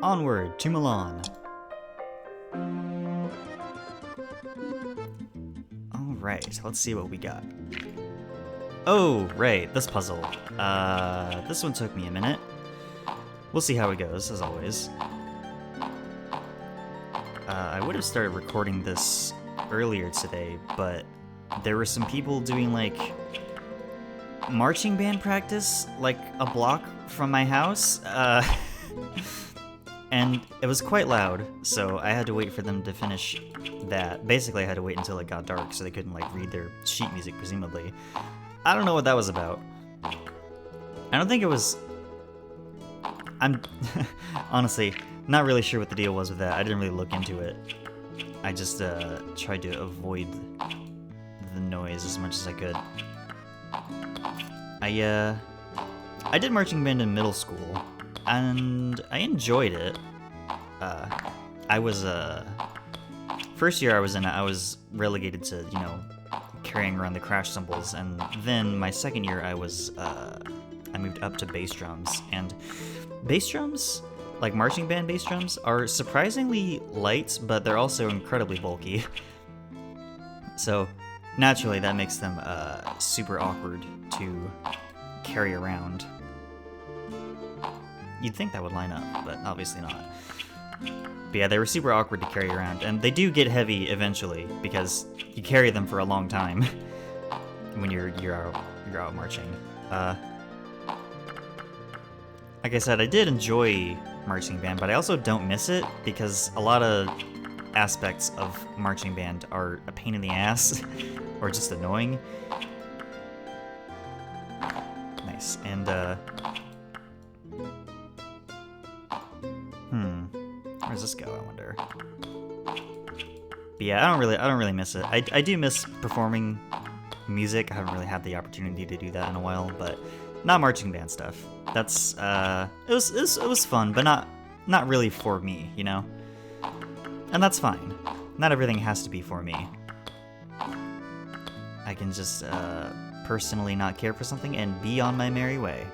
Onward to Milan. Alright, let's see what we got. Oh, right, this puzzle. This one took me a minute. We'll see how it goes, as always. I would have started recording this earlier today, but there were some people doing, like, marching band practice, like, a block from my house, and it was quite loud, so I had to wait for them to finish that. Basically, I had to wait until it got dark so they couldn't, like, read their sheet music, presumably. I don't know what that was about. I don't think it was... I'm honestly not really sure what the deal was with that. I didn't really look into it. I just tried to avoid the noise as much as I could. I did marching band in middle school, and I enjoyed it. I was first year I was in it, I was relegated to, you know, carrying around the crash cymbals, and then my second year I moved up to bass drums, and bass drums, like marching band bass drums, are surprisingly light, but they're also incredibly bulky. So naturally that makes them super awkward to carry around. You'd think that would line up, but obviously not. But yeah, they were super awkward to carry around, and they do get heavy eventually because you carry them for a long time when you're out marching. Like I said, I did enjoy marching band, but I also don't miss it because a lot of aspects of marching band are a pain in the ass or just annoying. Nice. And where's this go, I wonder? But yeah, I don't really miss it. I do miss performing music. I haven't really had the opportunity to do that in a while, but not marching band stuff. That's it was fun, but not really for me, you know? And that's fine. Not everything has to be for me. I can just personally not care for something and be on my merry way.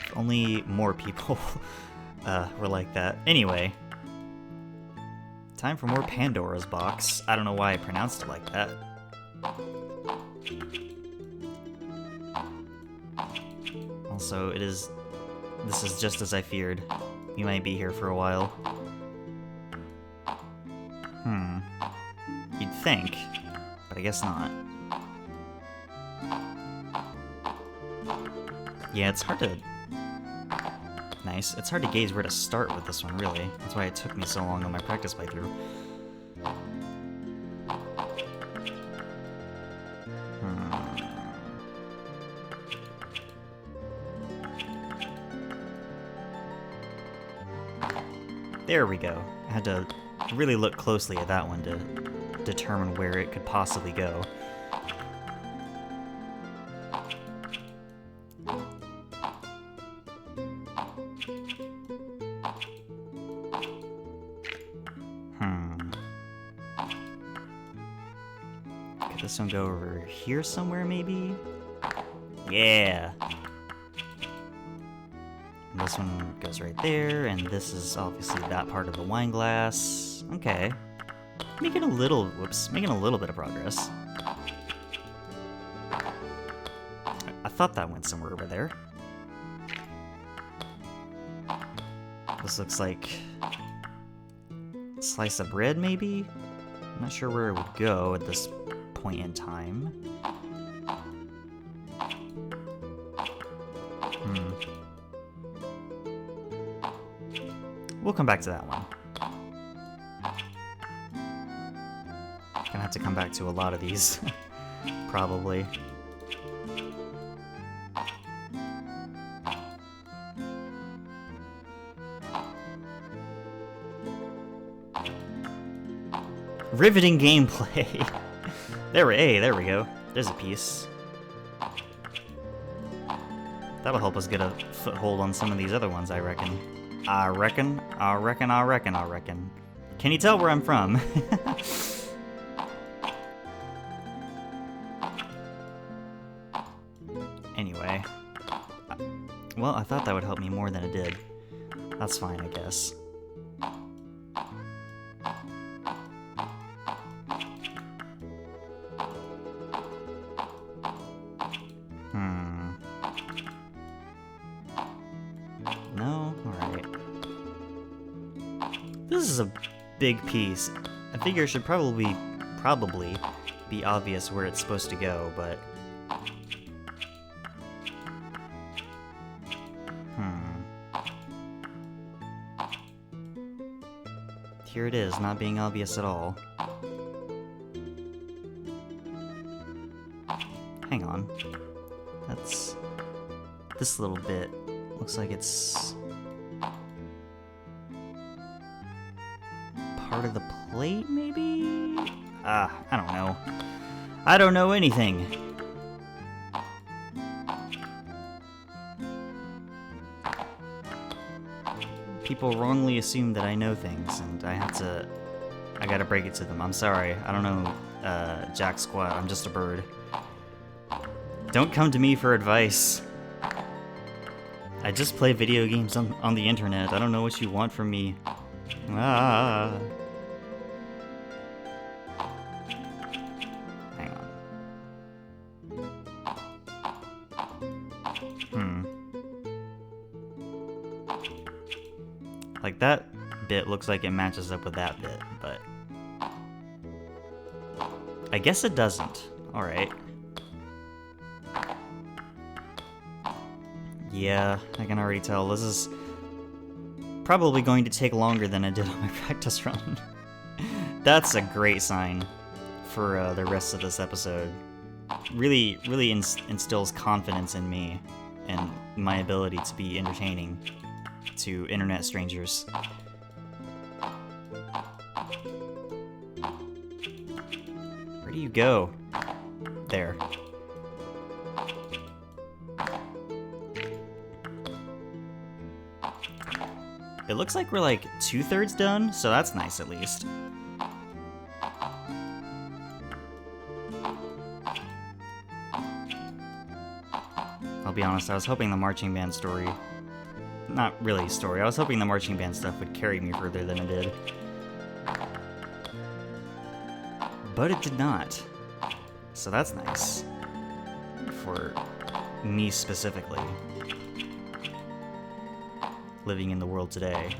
If only more people were like that. Anyway, time for more Pandora's box. I don't know why I pronounced it like that. Also, this is just as I feared. We might be here for a while. You'd think, but I guess not. Yeah, it's hard to... Nice. It's hard to gauge where to start with this one, really. That's why it took me so long on my practice playthrough. There we go. I had to really look closely at that one to determine where it could possibly go. Could this one go over here somewhere, maybe? Yeah! This one goes right there, and this is obviously that part of the wine glass. Okay. Making a little bit of progress. I thought that went somewhere over there. This looks like a slice of bread, maybe? I'm not sure where it would go at this point in time. We'll come back to that one. Gonna have to come back to a lot of these, probably. Riveting gameplay. There we go. There's a piece. That'll help us get a foothold on some of these other ones, I reckon. I reckon. Can you tell where I'm from? Anyway. Well, I thought that would help me more than it did. That's fine, I guess. No? Alright. This is a big piece. I figure it should probably be obvious where it's supposed to go, but... Here it is, not being obvious at all. Hang on. That's... This little bit looks like it's... part of the plate, maybe? I don't know. I don't know anything. People wrongly assume that I know things, and I gotta break it to them. I'm sorry, I don't know jack squat, I'm just a bird. Don't come to me for advice. I just play video games on the internet. I don't know what you want from me. Ah. Hang on. Like, that bit looks like it matches up with that bit, but... I guess it doesn't. Alright. Yeah, I can already tell. This is probably going to take longer than I did on my practice run. That's a great sign for the rest of this episode. Really instills confidence in me and my ability to be entertaining to internet strangers. Where do you go? There. It looks like we're like 2/3 done, so that's nice at least. I'll be honest, I was hoping the marching band story... Not really story, I was hoping the marching band stuff would carry me further than it did. But it did not. So that's nice. For me specifically. Living in the world today.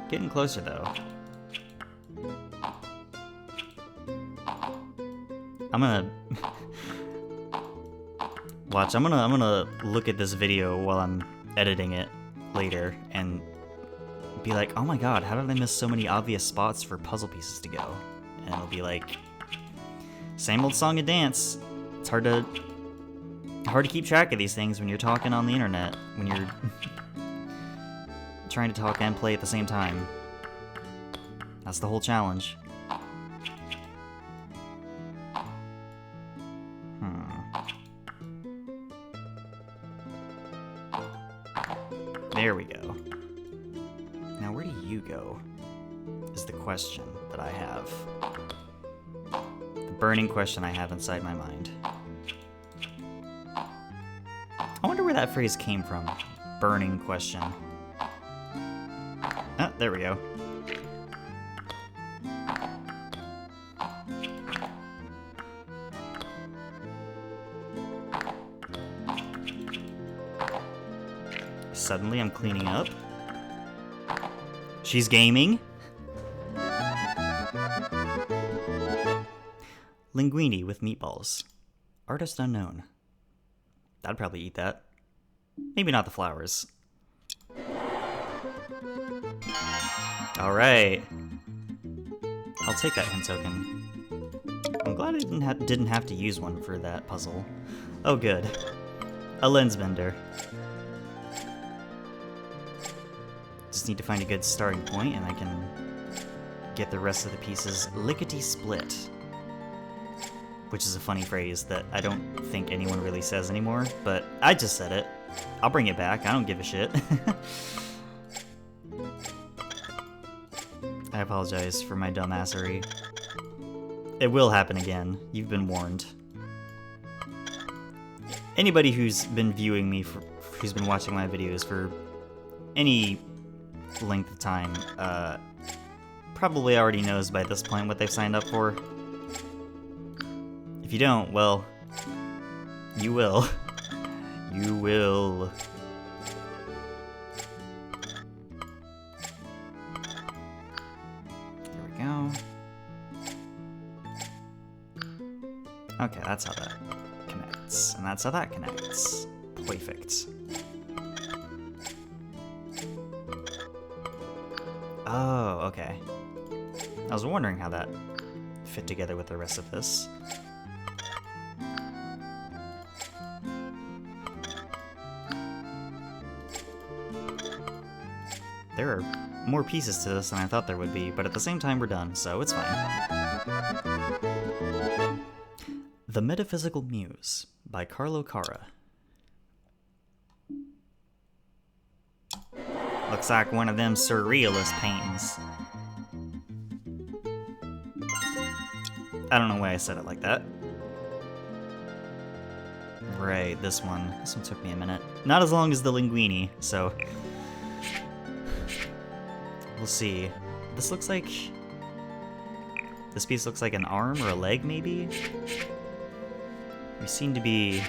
Getting closer though. I'm gonna watch. I'm gonna look at this video while I'm editing it later and be like, oh my god, how did I miss so many obvious spots for puzzle pieces to go? And it'll be like, same old song and dance. It's hard to keep track of these things when you're talking on the internet, when you're trying to talk and play at the same time. That's the whole challenge. There we go. Now where do you go? Is the question that I have. The burning question I have inside my mind. I wonder where that phrase came from. Burning question. Ah, there we go. Suddenly I'm cleaning up. She's gaming. Linguine with meatballs. Artist unknown. I'd probably eat that. Maybe not the flowers. Alright. I'll take that hint token. I'm glad I didn't have to use one for that puzzle. Oh good. A lens bender. Just need to find a good starting point and I can get the rest of the pieces lickety-split. Which is a funny phrase that I don't think anyone really says anymore, but I just said it. I'll bring it back, I don't give a shit. I apologize for my dumbassery. It will happen again, you've been warned. anybody who's been viewing me, who's been watching my videos for any length of time, probably already knows by this point what they've signed up for. If you don't, well, you will. You will. There we go. Okay, that's how that connects. And that's how that connects. Perfect. Oh, okay. I was wondering how that fit together with the rest of this. There are more pieces to this than I thought there would be, but at the same time we're done, so it's fine. The Metaphysical Muse by Carlo Carra. Looks like one of them surrealist paintings. I don't know why I said it like that. Right, this one. This one took me a minute. Not as long as the Linguine, so... we'll see. This looks like... this piece looks like an arm or a leg, maybe? We seem to be...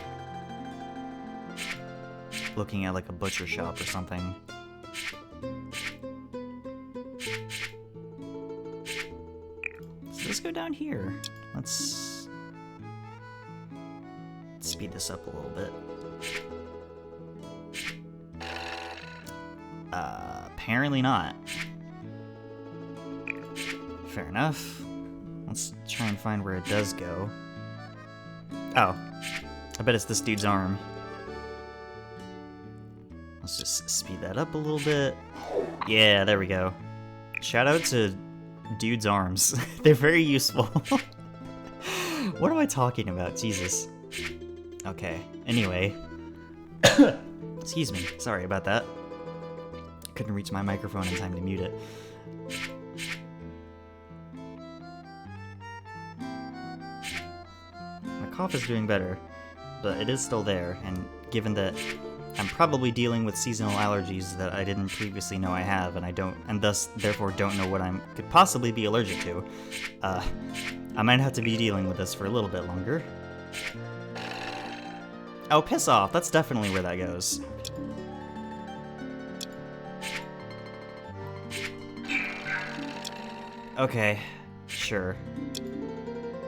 looking at like a butcher shop or something. So let's go down here. Let's speed this up a little bit. Apparently not. Fair enough. Let's try and find where it does go. Oh. I bet it's this dude's arm. Let's just speed that up a little bit. Yeah, there we go. Shout out to dude's arms. They're very useful. What am I talking about? Jesus. Okay. Anyway. Excuse me. Sorry about that. Couldn't reach my microphone in time to mute it. My cough is doing better, but it is still there, and given that I'm probably dealing with seasonal allergies that I didn't previously know I have, and thus therefore don't know what I could possibly be allergic to, I might have to be dealing with this for a little bit longer. Oh, piss off! That's definitely where that goes. Okay, sure.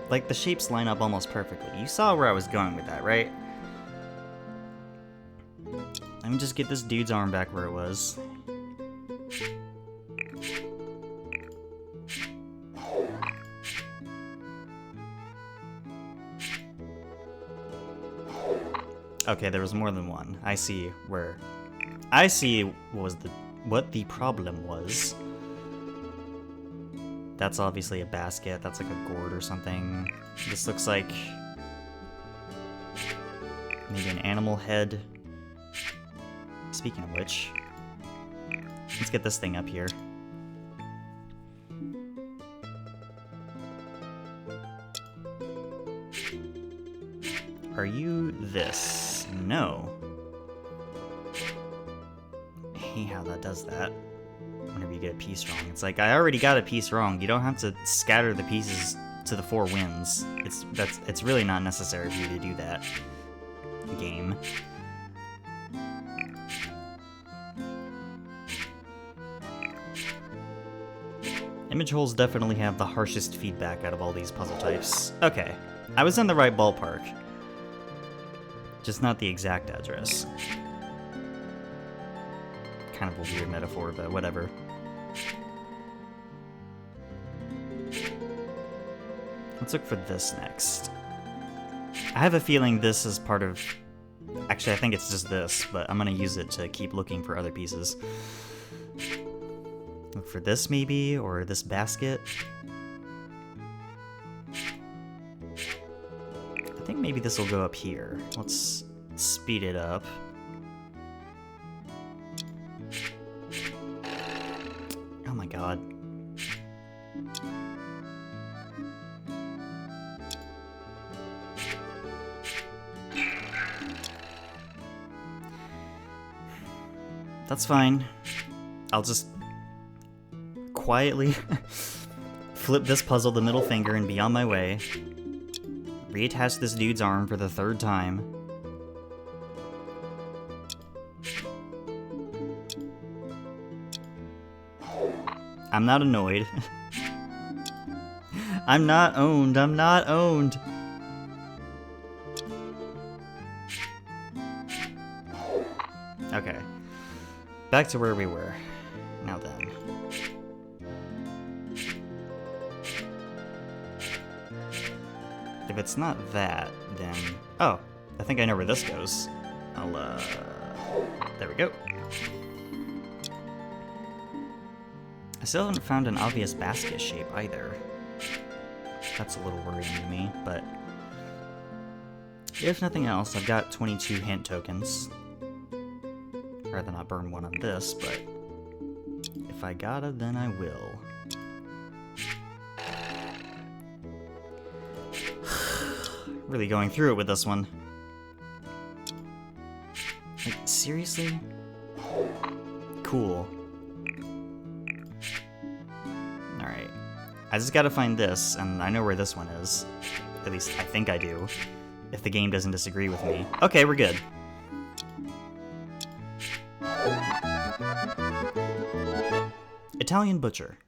Like, the shapes line up almost perfectly. You saw where I was going with that, right? Let me just get this dude's arm back where it was. Okay, there was more than one. I see what the problem was. That's obviously a basket. That's like a gourd or something. This looks like maybe an animal head. Speaking of which, let's get this thing up here. Are you this? No. I hate how that does that. Whenever you get a piece wrong. It's like, I already got a piece wrong. You don't have to scatter the pieces to the four winds. It's really not necessary for you to do that. Game. Image holes definitely have the harshest feedback out of all these puzzle types. Okay, I was in the right ballpark. Just not the exact address. Kind of a weird metaphor, but whatever. Let's look for this next. I have a feeling this is part of... actually, I think it's just this, but I'm gonna use it to keep looking for other pieces. Look for this, maybe, or this basket. I think maybe this will go up here. Let's speed it up. Oh my god. That's fine. I'll just quietly flip this puzzle the middle finger and be on my way. Reattach this dude's arm for the 3rd time. I'm not annoyed. I'm not owned. I'm not owned. Okay. Back to where we were. Now then. If it's not that, then... Oh, I think I know where this goes. I'll, there we go. I still haven't found an obvious basket shape either. That's a little worrying to me, but... If nothing else, I've got 22 hint tokens. I'd rather not burn one on this, but... If I gotta, then I will. Really going through it with this one. Like, seriously? Cool. Alright. I just gotta find this, and I know where this one is. At least, I think I do. If the game doesn't disagree with me. Okay, we're good. Italian Butcher.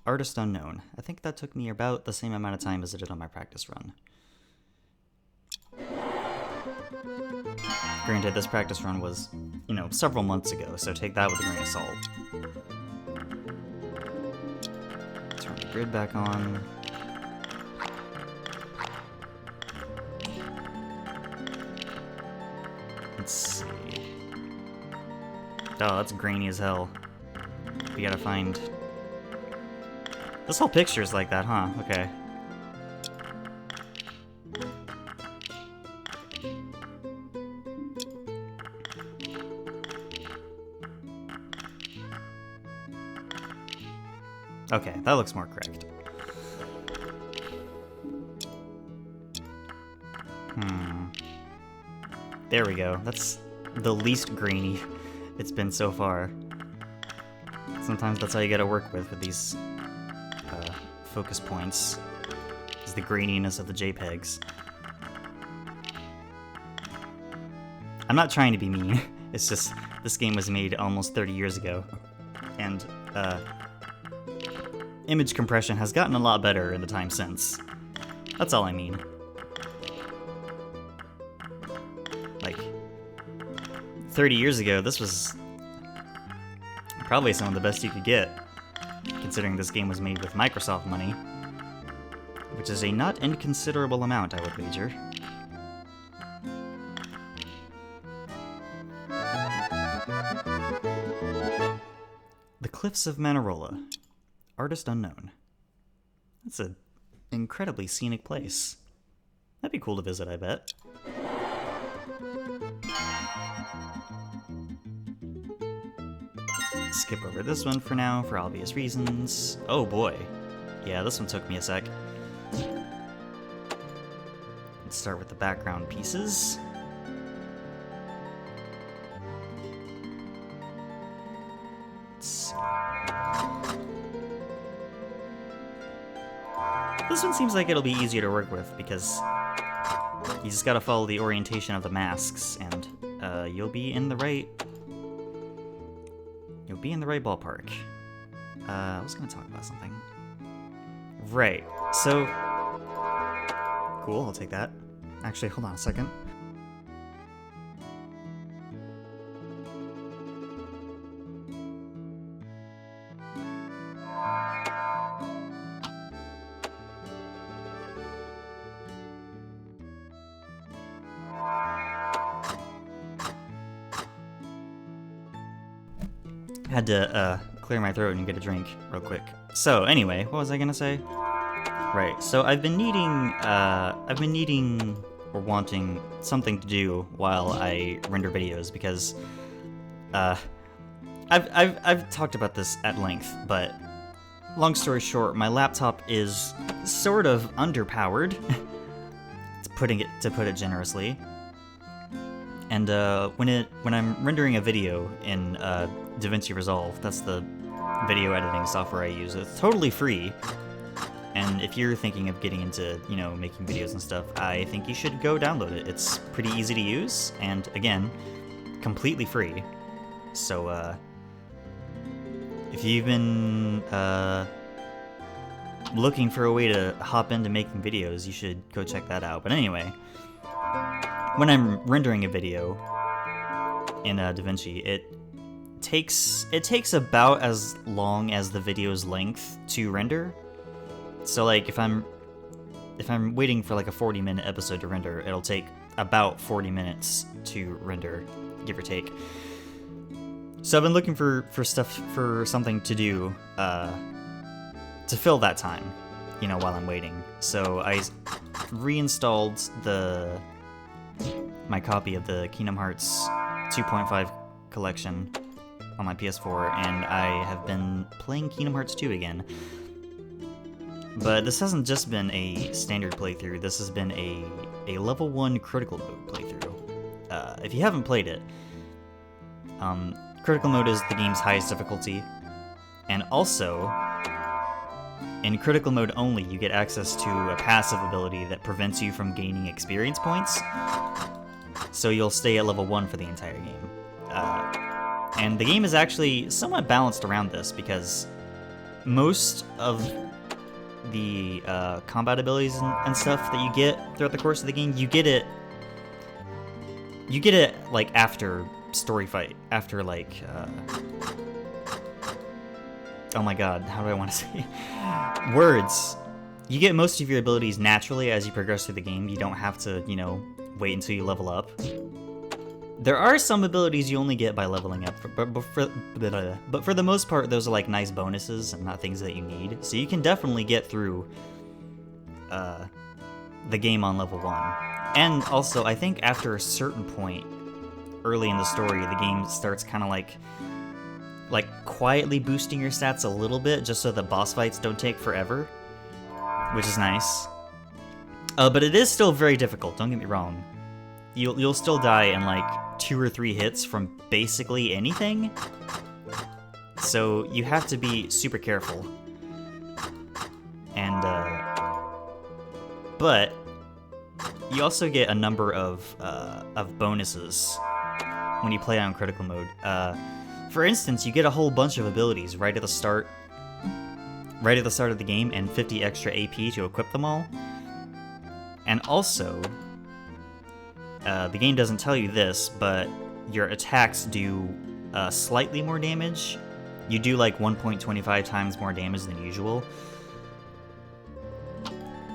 Artist unknown. I think that took me about the same amount of time as it did on my practice run. Granted, this practice run was, you know, several months ago, so take that with a grain of salt. Turn the grid back on. Let's see. Oh, that's grainy as hell. We gotta find... This whole picture's like that, huh? Okay. Okay, that looks more correct. There we go. That's the least grainy it's been so far. Sometimes that's how you gotta work with these focus points, is the graininess of the JPEGs. I'm not trying to be mean, it's just this game was made almost 30 years ago, and image compression has gotten a lot better in the time since. That's all I mean. Like, 30 years ago, this was probably some of the best you could get, considering this game was made with Microsoft money, which is a not inconsiderable amount, I would wager. The Cliffs of Manarola. Artist unknown. That's an incredibly scenic place. That'd be cool to visit, I bet. Skip over this one for now, for obvious reasons. Oh boy. Yeah, this one took me a sec. Let's start with the background pieces. Let's see. This one seems like it'll be easier to work with, because you just gotta follow the orientation of the masks, and you'll be in the right... You'll be in the right ballpark. I was gonna talk about something. Right, so... Cool, I'll take that. Actually, hold on a second. Had to clear my throat and get a drink real quick. So anyway, what was I gonna say? Right. So I've been needing or wanting something to do while I render videos, because I've talked about this at length, but long story short, my laptop is sort of underpowered, to put it generously. And when I'm rendering a video in DaVinci Resolve, that's the video editing software I use. It's totally free. And if you're thinking of getting into, you know, making videos and stuff, I think you should go download it. It's pretty easy to use, and again, completely free. So, if you've been looking for a way to hop into making videos, you should go check that out. But anyway, when I'm rendering a video in DaVinci, it takes about as long as the video's length to render. So like if I'm waiting for like a 40-minute episode to render, it'll take about 40 minutes to render, give or take. So I've been looking for something to do to fill that time, you know, while I'm waiting. So I reinstalled my copy of the Kingdom Hearts 2.5 collection on my PS4, and I have been playing Kingdom Hearts 2 again. But this hasn't just been a standard playthrough, this has been a level 1 critical mode playthrough. If you haven't played it, critical mode is the game's highest difficulty, and also, in critical mode only, you get access to a passive ability that prevents you from gaining experience points, so you'll stay at level 1 for the entire game. And the game is actually somewhat balanced around this, because most of the combat abilities and stuff that you get throughout the course of the game, you get it like after story fight, after like oh my god, how do I want to say words. You get most of your abilities naturally as you progress through the game. You don't have to, you know, wait until you level up. There are some abilities you only get by leveling up, but for the most part, those are like nice bonuses and not things that you need. So you can definitely get through the game on level 1. And also, I think after a certain point early in the story, the game starts kind of like quietly boosting your stats a little bit, just so the boss fights don't take forever, which is nice. But it is still very difficult, don't get me wrong. You'll still die in like 2 or 3 hits from basically anything, so you have to be super careful. And but you also get a number of bonuses when you play on critical mode. For instance, you get a whole bunch of abilities right at the start of the game, and 50 extra AP to equip them all. And also, the game doesn't tell you this, but your attacks do slightly more damage. You do like 1.25 times more damage than usual.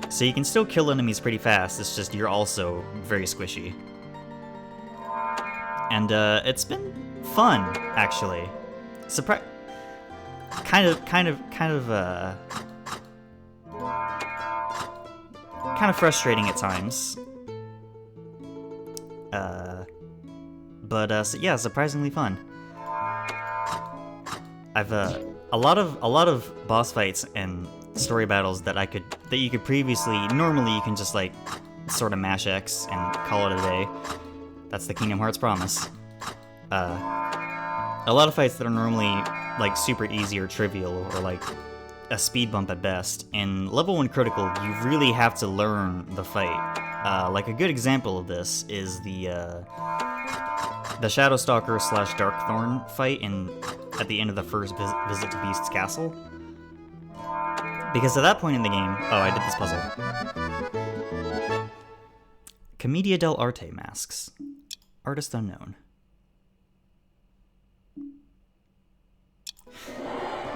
So you can still kill enemies pretty fast, it's just you're also very squishy. And it's been fun, actually. Kind of frustrating at times. But yeah, surprisingly fun. I've a lot of boss fights and story battles that you could previously, normally you can just like sort of mash X and call it a day. That's the Kingdom Hearts promise. A lot of fights that are normally like super easy or trivial or like a speed bump at best, in level 1 critical you really have to learn the fight. Like a good example of this is the Shadowstalker / Darkthorn fight at the end of the first visit to Beast's Castle. Because at that point in the game, oh, I did this puzzle. Commedia dell'Arte masks. Artist unknown.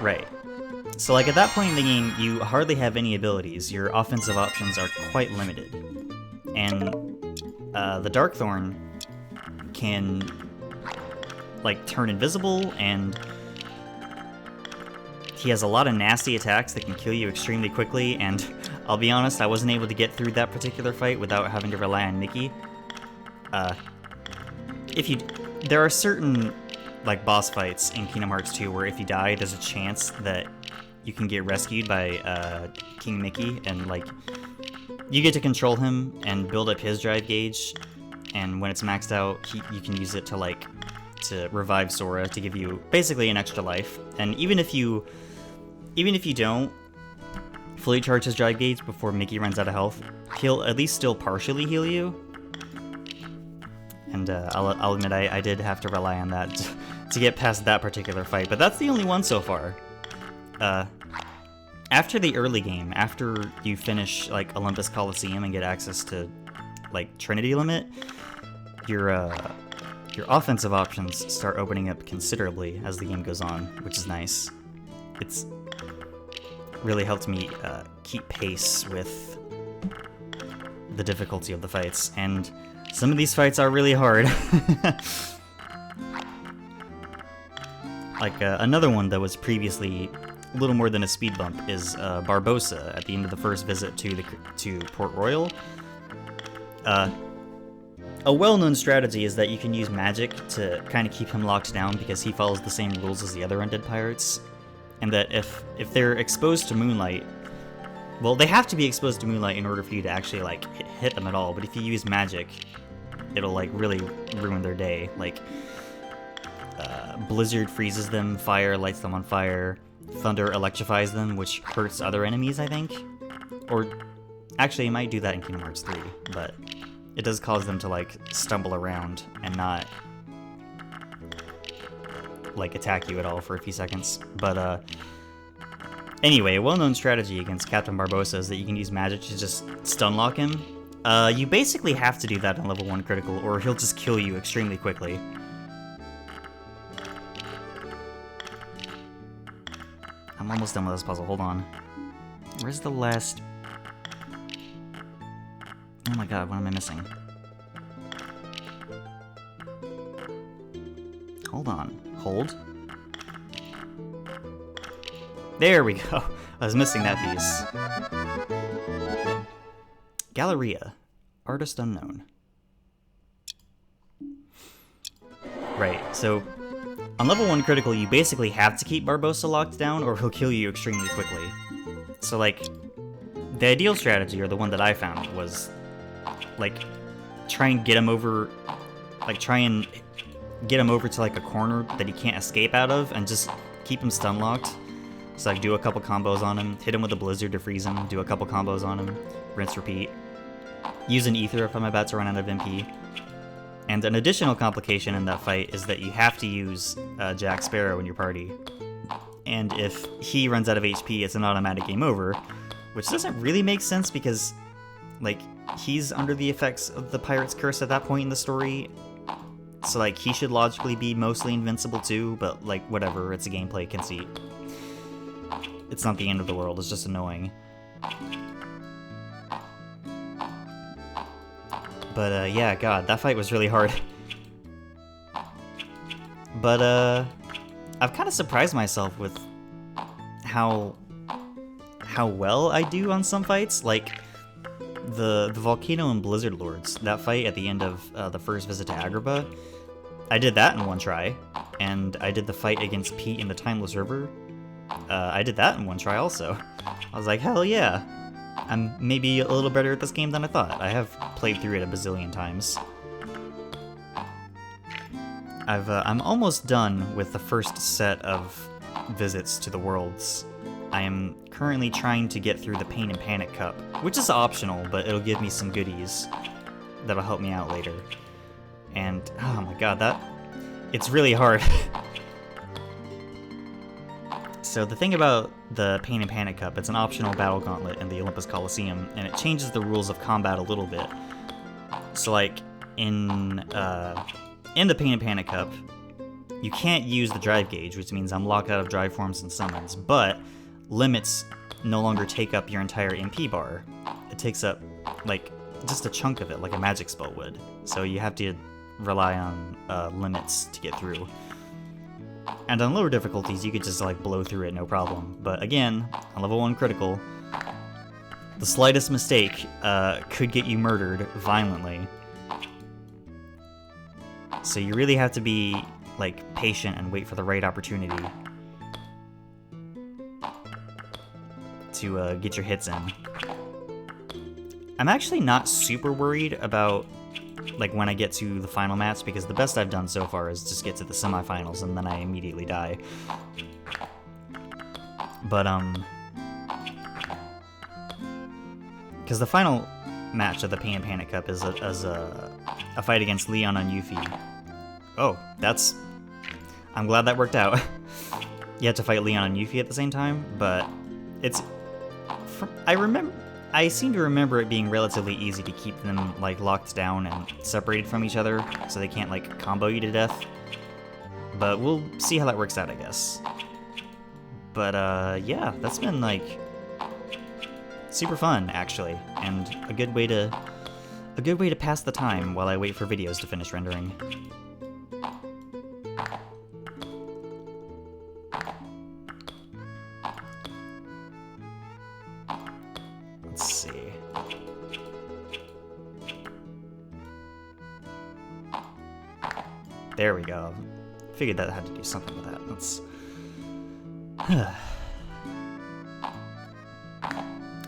Right. So like at that point in the game, you hardly have any abilities. Your offensive options are quite limited. And the Darkthorn can like turn invisible, and he has a lot of nasty attacks that can kill you extremely quickly, and I'll be honest, I wasn't able to get through that particular fight without having to rely on Mickey. There are certain like boss fights in Kingdom Hearts 2 where if you die, there's a chance that you can get rescued by King Mickey, and like you get to control him and build up his drive gauge, and when it's maxed out, you can use it to like to revive Sora to give you basically an extra life. And even if you don't fully charge his drive gauge before Mickey runs out of health, he'll at least still partially heal you. And I'll admit I did have to rely on that to get past that particular fight, but that's the only one so far. After the early game, after you finish like Olympus Coliseum and get access to like Trinity Limit, your offensive options start opening up considerably as the game goes on, which is nice. It's really helped me keep pace with the difficulty of the fights, and some of these fights are really hard. Like another one that was previously a little more than a speed bump is Barbossa at the end of the first visit to Port Royal. A well-known strategy is that you can use magic to kind of keep him locked down because he follows the same rules as the other undead pirates, and that if they're exposed to moonlight, well, they have to be exposed to moonlight in order for you to actually like hit them at all. But if you use magic, it'll like really ruin their day. Like blizzard freezes them, fire lights them on fire, thunder electrifies them, which hurts other enemies, I think. Or actually, it might do that in Kingdom Hearts 3, but it does cause them to like stumble around and not like attack you at all for a few seconds. But anyway, a well-known strategy against Captain Barbossa is that you can use magic to just stun lock him. You basically have to do that on level 1 critical, or he'll just kill you extremely quickly. I'm almost done with this puzzle, hold on. Where's the last... Oh my god, what am I missing? Hold on. Hold. There we go. I was missing that piece. Galleria. Artist unknown. Right, so on level 1 critical, you basically have to keep Barbossa locked down or he'll kill you extremely quickly. So like, the ideal strategy, or the one that I found, was like try and get him over to like a corner that he can't escape out of and just keep him stun locked. So like do a couple combos on him, hit him with a blizzard to freeze him, do a couple combos on him, rinse, repeat. Use an ether if I'm about to run out of MP. And an additional complication in that fight is that you have to use Jack Sparrow in your party. And if he runs out of HP, it's an automatic game over, which doesn't really make sense because, like, he's under the effects of the Pirate's Curse at that point in the story. So, like, he should logically be mostly invincible too, but, like, whatever, it's a gameplay conceit. It's not the end of the world, it's just annoying. But, yeah, god, that fight was really hard. But, I've kind of surprised myself with how well I do on some fights. Like, the Volcano and Blizzard Lords, that fight at the end of the first visit to Agrabah, I did that in one try. And I did the fight against Pete in the Timeless River. I did that in one try also. I was like, hell yeah. I'm maybe a little better at this game than I thought. I have played through it a bazillion times. I'm almost done with the first set of visits to the worlds. I am currently trying to get through the Pain and Panic Cup, which is optional, but it'll give me some goodies that'll help me out later. And, oh my god, it's really hard. So the thing about the Pain and Panic Cup, it's an optional battle gauntlet in the Olympus Coliseum, and it changes the rules of combat a little bit. So like, in the Pain and Panic Cup, you can't use the drive gauge, which means I'm locked out of drive forms and summons, but limits no longer take up your entire MP bar. It takes up, like, just a chunk of it, like a magic spell would. So you have to rely on limits to get through. And on lower difficulties, you could just, like, blow through it, no problem. But again, on level 1 critical, the slightest mistake could get you murdered violently. So you really have to be, like, patient and wait for the right opportunity to get your hits in. I'm actually not super worried about like when I get to the final match, because the best I've done so far is just get to the semifinals and then I immediately die. But because the final match of the Pain and Panic Cup is a fight against Leon and Yuffie. Oh, I'm glad that worked out. You had to fight Leon and Yuffie at the same time, but it's... I seem to remember it being relatively easy to keep them, like, locked down and separated from each other, so they can't, like, combo you to death. But we'll see how that works out, I guess. But, yeah, that's been, like, super fun, actually, and a good way to pass the time while I wait for videos to finish rendering. Let's see. There we go. Figured that had to do something with that. Let's...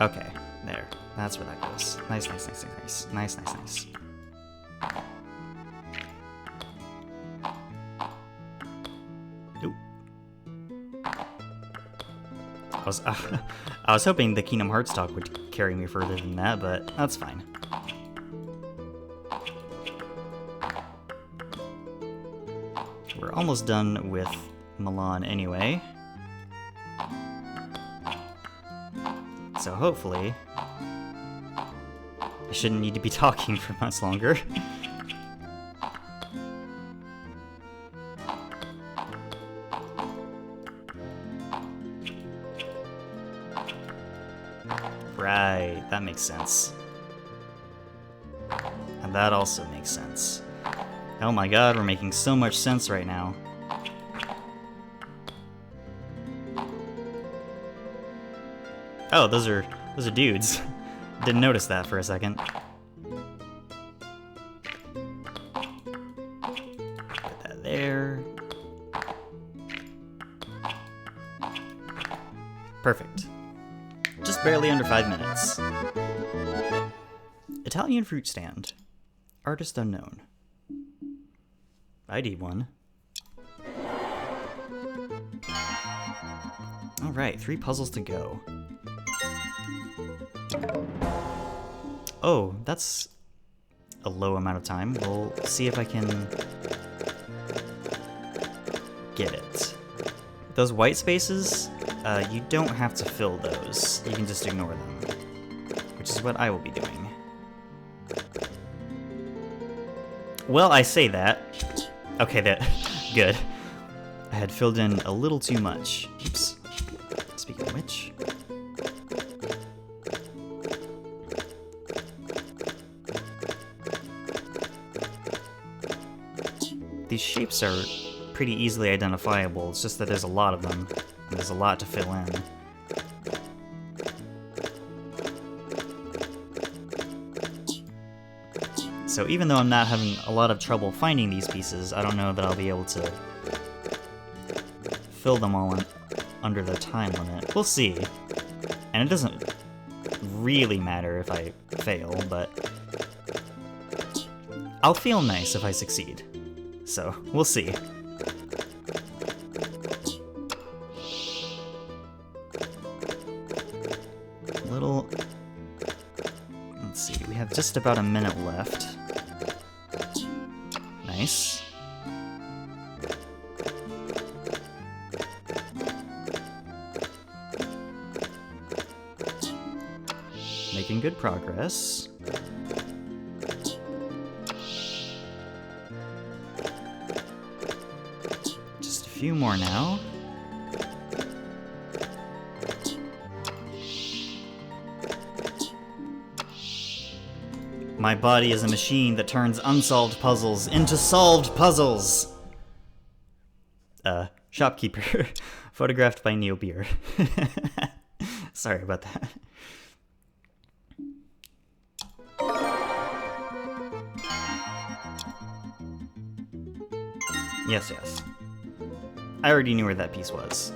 Okay, there. That's where that goes. Nice, nice, nice, nice, nice, nice, nice. Ooh. I was hoping the Kingdom Hearts talk would carry me further than that, but that's fine. We're almost done with Milan anyway. So hopefully, I shouldn't need to be talking for much longer. Right, that makes sense. And that also makes sense. Oh my god, we're making so much sense right now. Oh, those are dudes. Didn't notice that for a second. Put that there. Perfect. Just barely under 5 minutes. Italian fruit stand. Artist unknown. ID 1. Alright, 3 puzzles to go. Oh, that's a low amount of time. We'll see if I can get it. Those white spaces, you don't have to fill those. You can just ignore them, which is what I will be doing. Well, I say that. Okay, good. I had filled in a little too much. Oops. Speaking of which... These shapes are pretty easily identifiable, it's just that there's a lot of them, and there's a lot to fill in. So even though I'm not having a lot of trouble finding these pieces, I don't know that I'll be able to fill them all in under the time limit. We'll see. And it doesn't really matter if I fail, but I'll feel nice if I succeed. So, we'll see. Let's see, we have just about a minute left. Nice. Making good progress. Just a few more now. My body is a machine that turns unsolved puzzles into solved puzzles! Shopkeeper. Photographed by Neo Beer. Sorry about that. Yes, yes. I already knew where that piece was.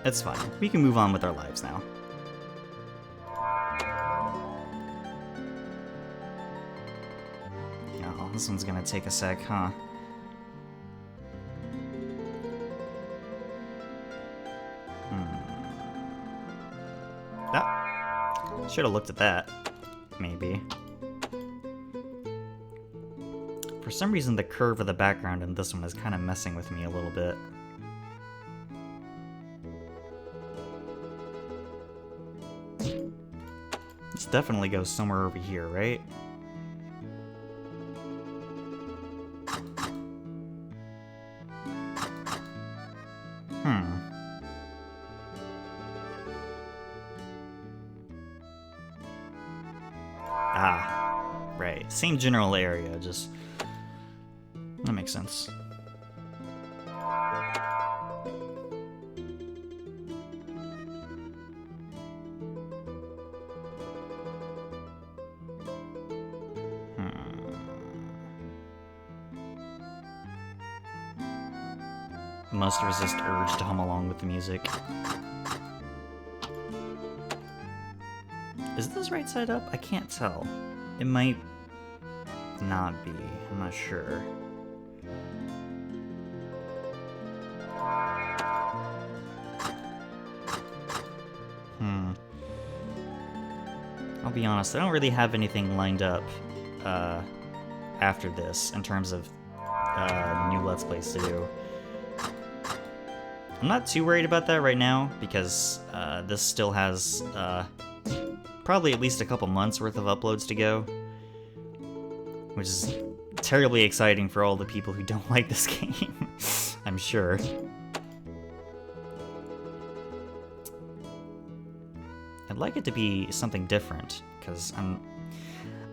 It's fine. We can move on with our lives now. this one's gonna take a sec, huh? Ah, should have looked at that, maybe. For some reason, the curve of the background in this one is kind of messing with me a little bit. This definitely goes somewhere over here, right? Ah, right. Same general area, just... That makes sense. Must resist urge to hum along with the music. Is this right side up? I can't tell. It might not be. I'm not sure. I'll be honest, I don't really have anything lined up after this in terms of new Let's Plays to do. I'm not too worried about that right now, because this still has probably at least a couple months worth of uploads to go, which is terribly exciting for all the people who don't like this game, I'm sure. I'd like it to be something different, because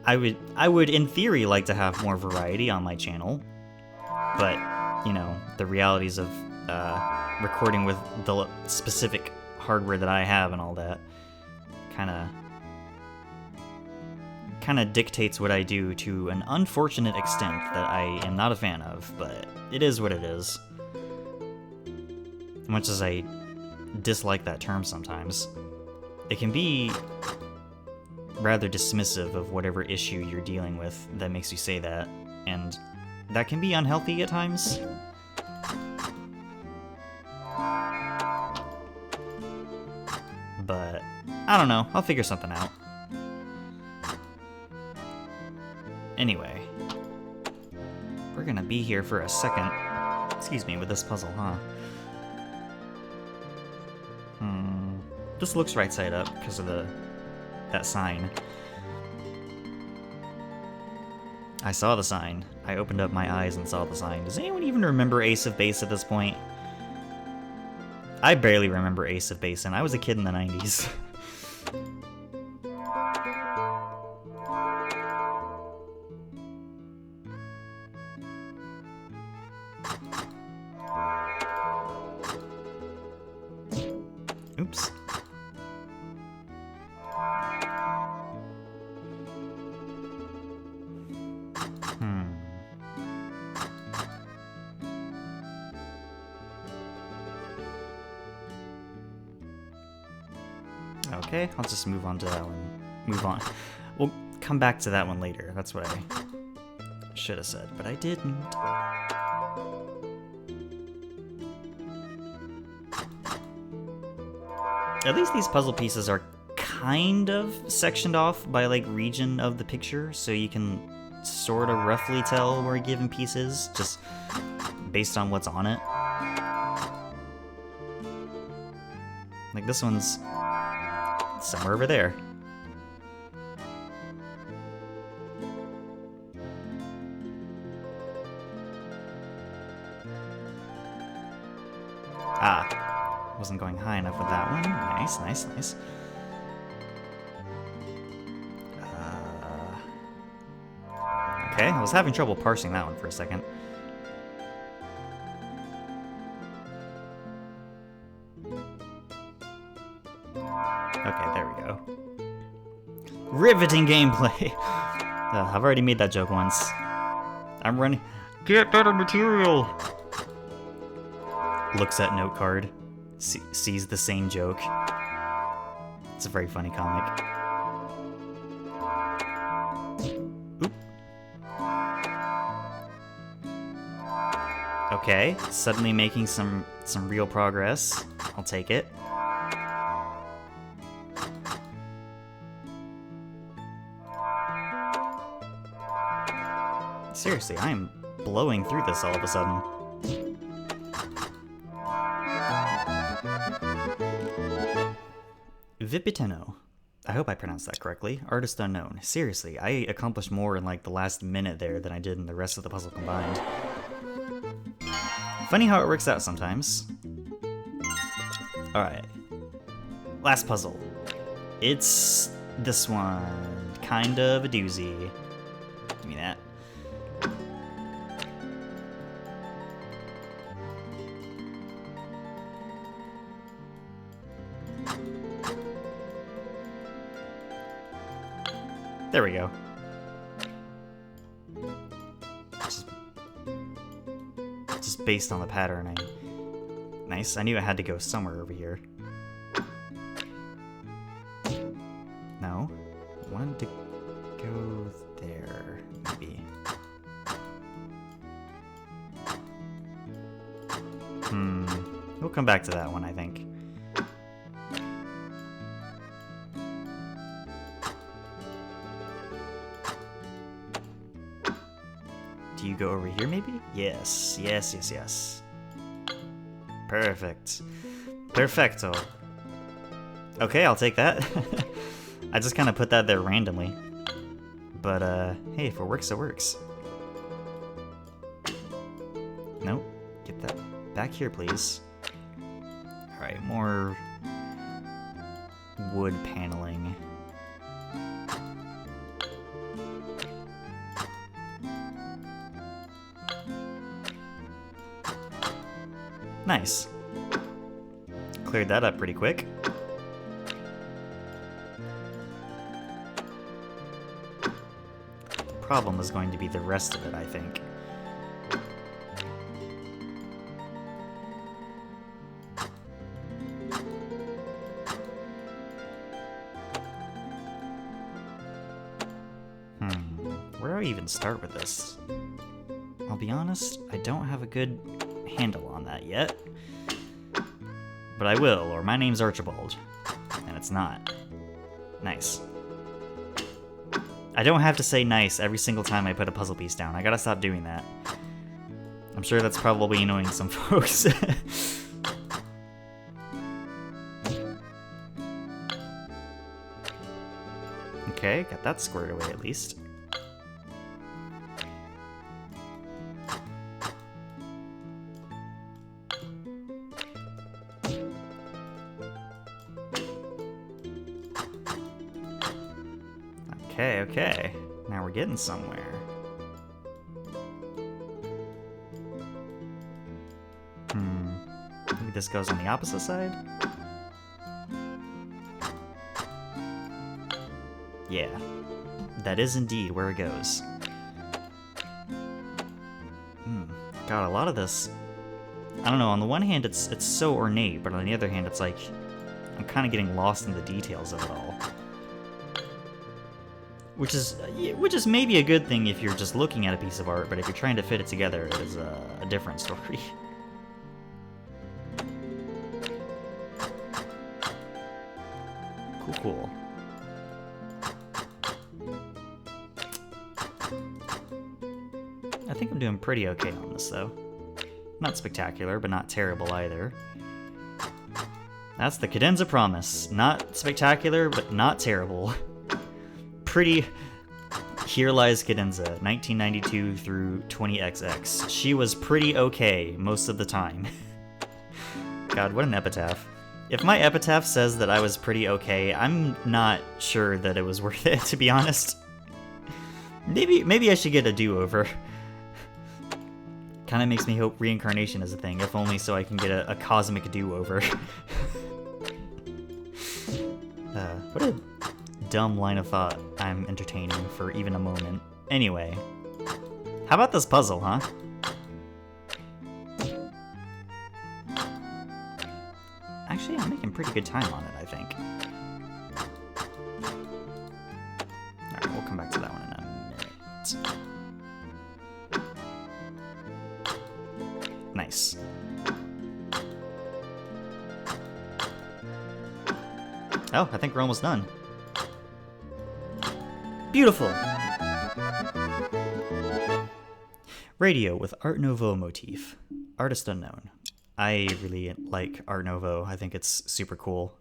I would in theory like to have more variety on my channel, but you know, the realities of recording with the specific hardware that I have and all that kind of dictates what I do to an unfortunate extent that I am not a fan of, but it is what it is. Much as I dislike that term sometimes, it can be rather dismissive of whatever issue you're dealing with that makes you say that, and that can be unhealthy at times. But I don't know, I'll figure something out. Anyway, we're gonna be here for a second, excuse me, with this puzzle, huh? This looks right side up because of that sign. I saw the sign. I opened up my eyes and saw the sign. Does anyone even remember Ace of Base at this point? I barely remember Ace of Base, and I was a kid in the 90s. Oops. Okay, I'll just move on to that one. Move on. We'll come back to that one later. That's what I should have said, but I didn't. At least these puzzle pieces are kind of sectioned off by, like, region of the picture, so you can sort of roughly tell where a given piece is, just based on what's on it. Like, this one's somewhere over there. Ah, wasn't going high enough with that one. Nice, nice, nice. Okay, I was having trouble parsing that one for a second. Okay, there we go. Riveting gameplay! I've already made that joke once. I'm running. Get better material! Looks at note card. Sees the same joke. It's a very funny comic. Oop. Okay, suddenly making some real progress. I'll take it. Seriously, I am blowing through this all of a sudden. Vipiteno. I hope I pronounced that correctly. Artist unknown. Seriously, I accomplished more in like the last minute there than I did in the rest of the puzzle combined. Funny how it works out sometimes. Alright. Last puzzle. It's this one. Kind of a doozy. Give me that. There we go. Just based on the pattern, nice. I knew I had to go somewhere over here. No, I wanted to go there, maybe. We'll come back to that one, I think. Do you go over here, maybe? Yes, yes, yes, yes. Perfect. Perfecto. Okay, I'll take that. I just kind of put that there randomly. But, hey, if it works, it works. Nope. Get that back here, please. Alright, more wood paneling. Nice. Cleared that up pretty quick. The problem is going to be the rest of it, I think. Where do I even start with this? I'll be honest, I don't have a good handle on that yet. But I will, or my name's Archibald. And it's not. Nice. I don't have to say nice every single time I put a puzzle piece down. I gotta stop doing that. I'm sure that's probably annoying some folks. Okay, got that squared away at least. Okay, okay. Now we're getting somewhere. Maybe this goes on the opposite side? Yeah. That is indeed where it goes. God, a lot of this... I don't know, on the one hand it's so ornate, but on the other hand it's like... I'm kind of getting lost in the details of it all. Which is maybe a good thing if you're just looking at a piece of art, but if you're trying to fit it together, it is a different story. Cool, cool. I think I'm doing pretty okay on this, though. Not spectacular, but not terrible either. That's the cadenza promise. Not spectacular, but not terrible. Pretty... Here lies cadenza, 1992 through 20XX. She was pretty okay most of the time. God, what an epitaph. If my epitaph says that I was pretty okay, I'm not sure that it was worth it, to be honest. Maybe I should get a do-over. Kinda makes me hope reincarnation is a thing, if only so I can get a cosmic do-over. What a dumb line of thought I'm entertaining for even a moment. Anyway, how about this puzzle, huh? Actually, I'm making pretty good time on it, I think. Alright, we'll come back to that one in a minute. Nice. Oh, I think we're almost done. Beautiful! Radio with Art Nouveau motif. Artist unknown. I really like Art Nouveau. I think it's super cool.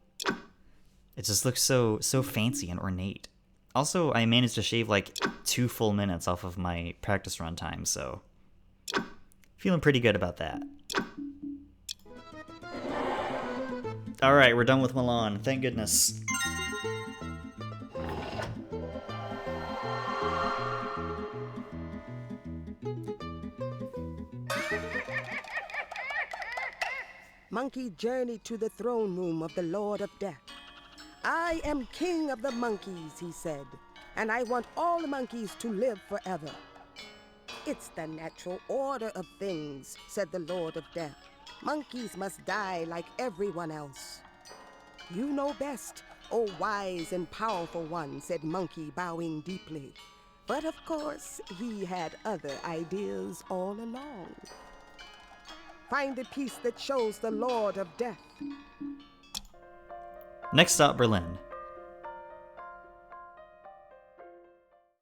It just looks so fancy and ornate. Also, I managed to shave like 2 full minutes off of my practice run time, so feeling pretty good about that. Alright, we're done with Milan. Thank goodness. Monkey journeyed to the throne room of the Lord of Death. I am king of the monkeys, he said, and I want all monkeys to live forever. It's the natural order of things, said the Lord of Death. Monkeys must die like everyone else. You know best, O wise and powerful one, said Monkey, bowing deeply. But of course, he had other ideas all along. Find the piece that shows the Lord of Death. Next stop, Berlin.